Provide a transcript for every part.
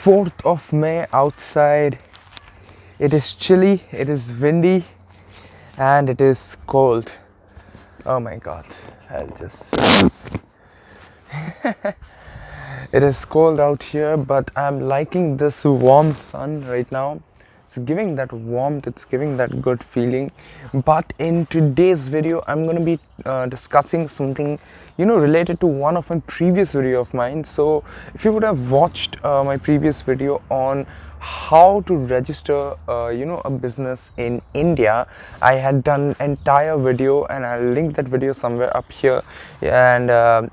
4th of May outside. It is chilly, it is windy, and it is cold. Oh my god, I'll just... It is cold out here, but I'm liking this warm sun right now. It's giving that warmth, it's giving that good feeling. But in today's video, I'm going to be discussing something, related to one of my previous video of mine. So if you would have watched my previous video on how to register a business in India, I had done an entire video, and I'll link that video somewhere up here. And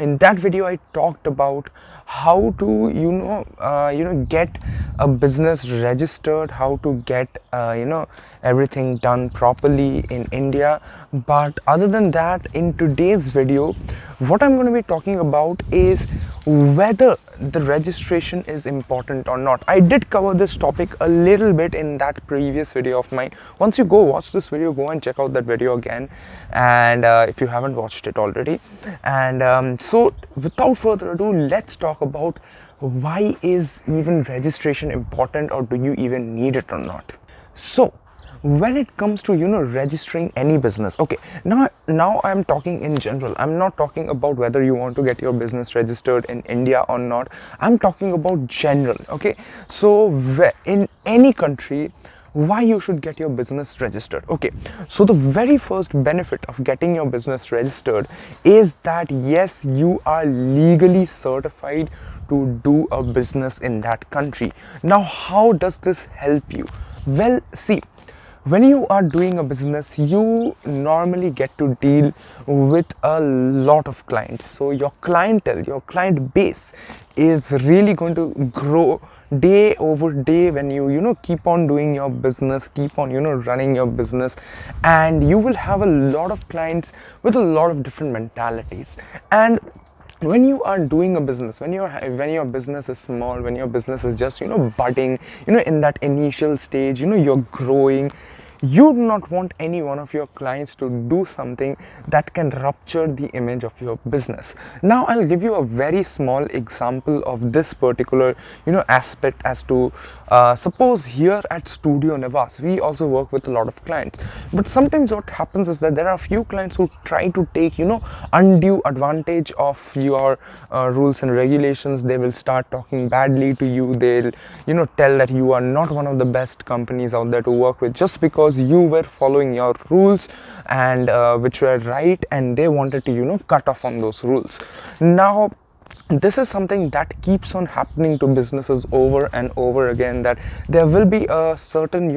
in that video I talked about how to get a business registered, how to get everything done properly in India. But other than that, in today's video, what I'm going to be talking about is whether the registration is important or not. I did cover this topic a little bit in that previous video of mine. Once you go watch this video, go and check out that video again, and if you haven't watched it already. And so without further ado, let's talk about why is even registration important, or do you even need it or not. So when it comes to registering any business, okay, now I'm talking in general. I'm not talking about whether you want to get your business registered in India or not. I'm talking about general. Okay, so in any country, why you should get your business registered. Okay, so the very first benefit of getting your business registered is that yes, you are legally certified to do a business in that country. Now how does this help you? Well, see, when you are doing a business, you normally get to deal with a lot of clients. So your clientele, your client base is really going to grow day over day when you keep on doing your business, keep on running your business, and you will have a lot of clients with a lot of different mentalities. And when you are doing a business, when your business is small, when your business is just budding, in that initial stage, you're growing, you do not want any one of your clients to do something that can rupture the image of your business. Now I'll give you a very small example of this particular aspect. As to suppose here at Studio Nivas, we also work with a lot of clients, but sometimes what happens is that there are a few clients who try to take undue advantage of your rules and regulations. They will start talking badly to you. They'll tell that you are not one of the best companies out there to work with, just because you were following your rules, and which were right, and they wanted to cut off on those rules. Now this is something that keeps on happening to businesses over and over again, that there will be a certain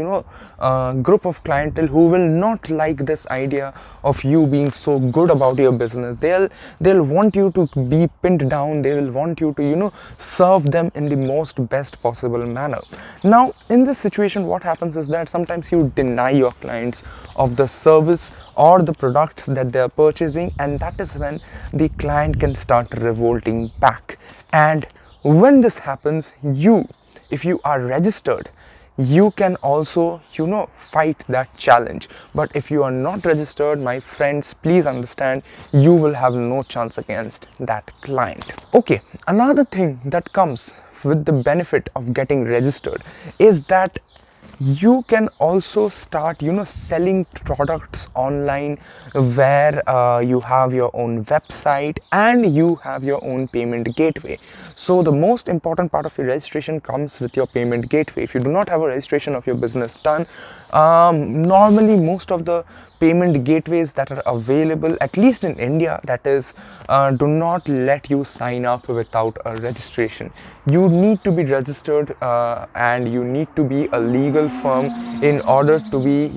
group of clientele who will not like this idea of you being so good about your business. They'll want you to be pinned down. They will want you to serve them in the most best possible manner. Now in this situation, what happens is that sometimes you deny your clients of the service or the products that they are purchasing, and that is when the client can start revolting back. And when this happens, if you are registered, you can also fight that challenge. But if you are not registered, my friends, please understand, you will have no chance against that client. Okay, another thing that comes with the benefit of getting registered is that you can also start selling products online, where you have your own website and you have your own payment gateway. So the most important part of your registration comes with your payment gateway. If you do not have a registration of your business done, normally most of the payment gateways that are available, at least in India, that is, do not let you sign up without a registration. You need to be registered, and you need to be a legal firm in order to be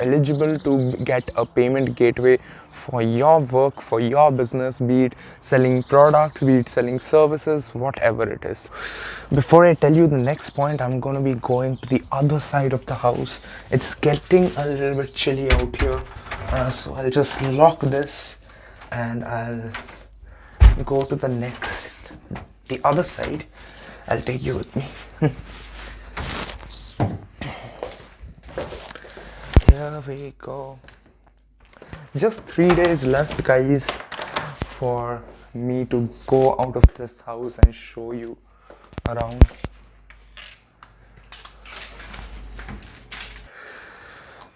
eligible to get a payment gateway for your work, for your business, be it selling products, be it selling services, whatever it is. Before I tell you the next point, I'm going to be going to the other side of the house. It's getting a little bit chilly out here, so I'll just lock this and I'll go to the other side. I'll take you with me. Here we go. Just 3 days left, guys, for me to go out of this house and show you around.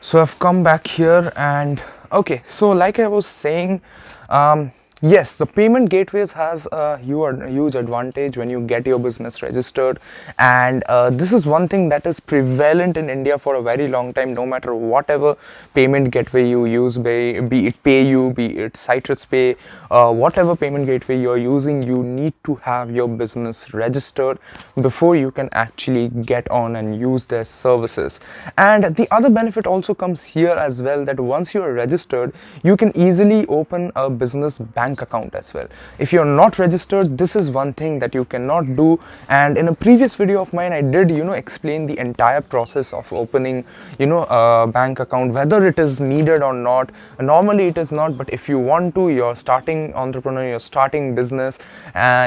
So I've come back here, and okay, so like I was saying, um, yes, the payment gateways has a huge advantage when you get your business registered, and this is one thing that is prevalent in India for a very long time. No matter whatever payment gateway you use, be it PayU, be it Citrus Pay, whatever payment gateway you're using, you need to have your business registered before you can actually get on and use their services. And the other benefit also comes here as well, that once you are registered, you can easily open a business bank account as well. If you're not registered, this is one thing that you cannot do. And in a previous video of mine, I did explain the entire process of opening a bank account, whether it is needed or not. Normally it is not, but if you want to, you're starting entrepreneur, you're starting business,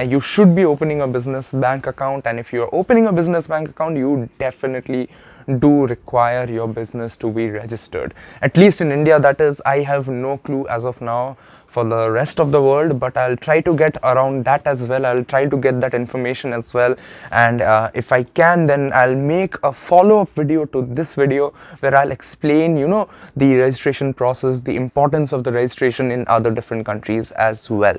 you should be opening a business bank account. And if you're opening a business bank account, you definitely do require your business to be registered, at least in India. That is, I have no clue as of now for the rest of the world, but I'll try to get around that as well. I'll try to get that information as well, and if I can, then I'll make a follow-up video to this video where I'll explain the registration process, the importance of the registration in other different countries as well.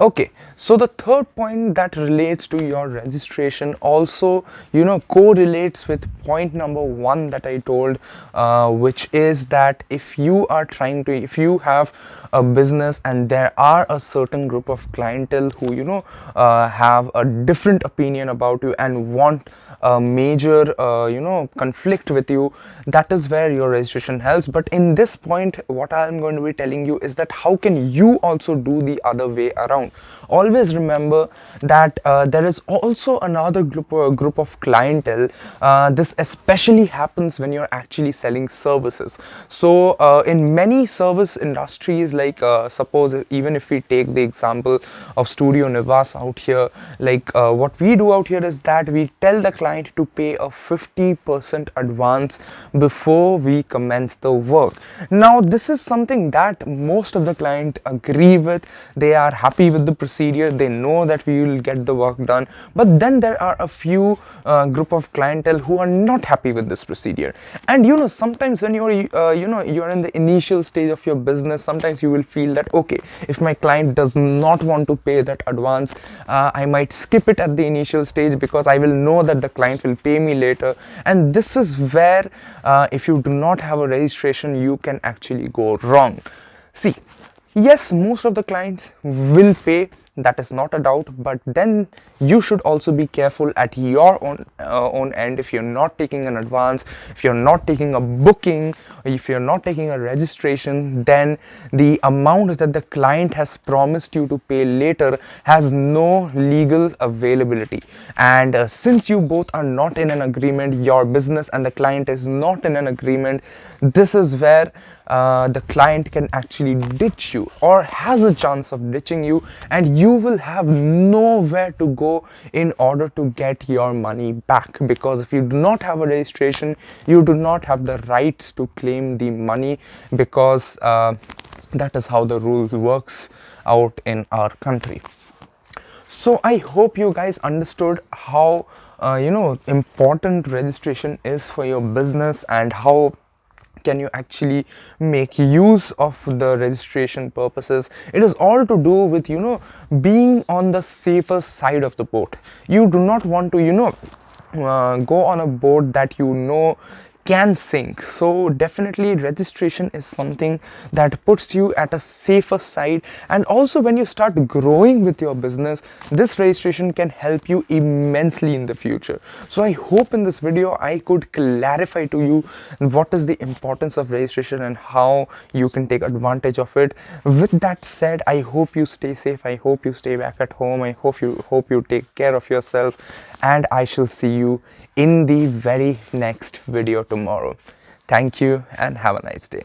Okay, so the third point that relates to your registration also correlates with point number one that I told, which is that if you have a business and there are a certain group of clientele who have a different opinion about you and want a major conflict with you, that is where your registration helps. But in this point, what I'm going to be telling you is that how can you also do the other way around. Always remember that there is also another group of clientele. This especially happens when you're actually selling services. So in many service industries, like suppose even if we take the example of Studio Nivas out here, like what we do out here is that we tell the client to pay a 50% advance before we commence the work. Now this is something that most of the client agree with. They are happy with the procedure, they know that we will get the work done. But then there are a few group of clientele who are not happy with this procedure. And sometimes when you're you're in the initial stage of your business, sometimes you will feel that, okay, if my client does not want to pay that advance, I might skip it at the initial stage because I will know that the client will pay me later. And this is where if you do not have a registration, you can actually go wrong. See, yes, most of the clients will pay, that is not a doubt, but then you should also be careful at your own end. If you're not taking an advance, if you're not taking a booking, if you're not taking a registration, then the amount that the client has promised you to pay later has no legal availability. And since you both are not in an agreement, your business and the client is not in an agreement, this is where the client can actually ditch you or has a chance of ditching you, and you will have nowhere to go in order to get your money back, because if you do not have a registration, you do not have the rights to claim the money, because that is how the rules works out in our country. So I hope you guys understood how important registration is for your business, and how can you actually make use of the registration purposes. It is all to do with being on the safer side of the boat. You do not want to go on a boat that can sink. So definitely registration is something that puts you at a safer side. And also when you start growing with your business, this registration can help you immensely in the future. So I hope in this video I could clarify to you what is the importance of registration and how you can take advantage of it. With that said, I hope you stay safe, I hope you stay back at home, I hope you take care of yourself, and I shall see you in the very next video tomorrow. Thank you and have a nice day.